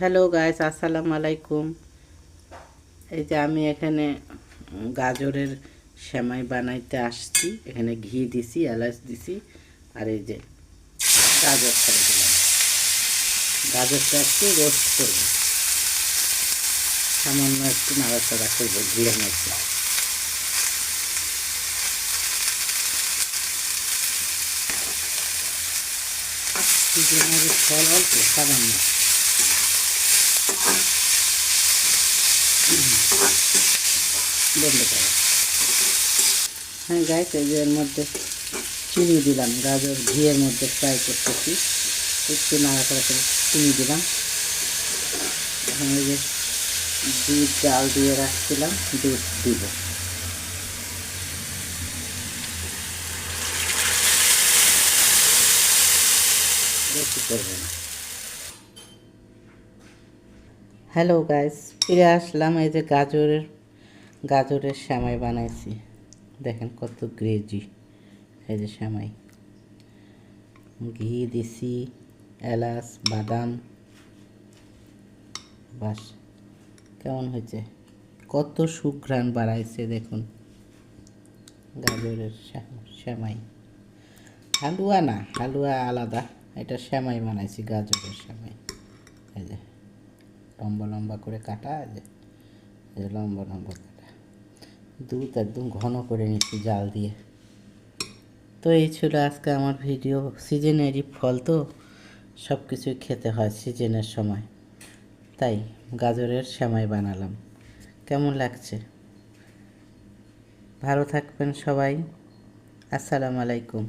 Hello guys, আসসালামু আলাইকুম। এই যে আমি এখানে গাজরের সেমাই বানাইতে আসছি। এখানে ঘি দিছি, এলাচ দিছি, আর এই যে গাজর ছেড়ে দিলাম। গাজরটা একটু রোস্ট করব, সামান্য একটু নাড়াচাড়া করবো ঘিয়ের মধ্যে। ফল অল্প সামান্য। বন্ধ করো। হ্যাঁ গাইস, এই যে এর মধ্যে চিনি দিলাম। গাজর ঘিয়ের মধ্যে ফ্রাই করতেছি, একটু নাড়াচাড়া করে চিনি দিলাম। এখন এই যে দুধ জাল দিয়ে রাখছিলাম, দুধ দিব। বেশি করবো না। হ্যালো গাইস, ফিরে আসলাম। এই যে গাজরের সেমাই বানাইছি, দেখেন কত গ্রেজি। এই যে সেমাই, ঘি দিছি, এলাচ, বাদাম। বাস, কেমন হয়েছে? কত সুঘ্রাণ বাড়াইছে দেখুন। গাজরের সেমাই, হালুয়া না, হালুয়া আলাদা, এটা সেমাই বানাইছি, গাজরের সেমাই। এই যে লম্বা লম্বা করে কাটা, এই যে লম্বা লম্বা কাটা। দুধ একদম ঘন করে নিচ্ছি জাল দিয়ে। তো এই ছিল আজকে আমার ভিডিও। সিজনেরই ফল তো, সব কিছুই খেতে হয় সিজনের সময়, তাই গাজরের সেমাই বানালাম। কেমন লাগছে? ভালো থাকবেন সবাই। আসসালামু আলাইকুম।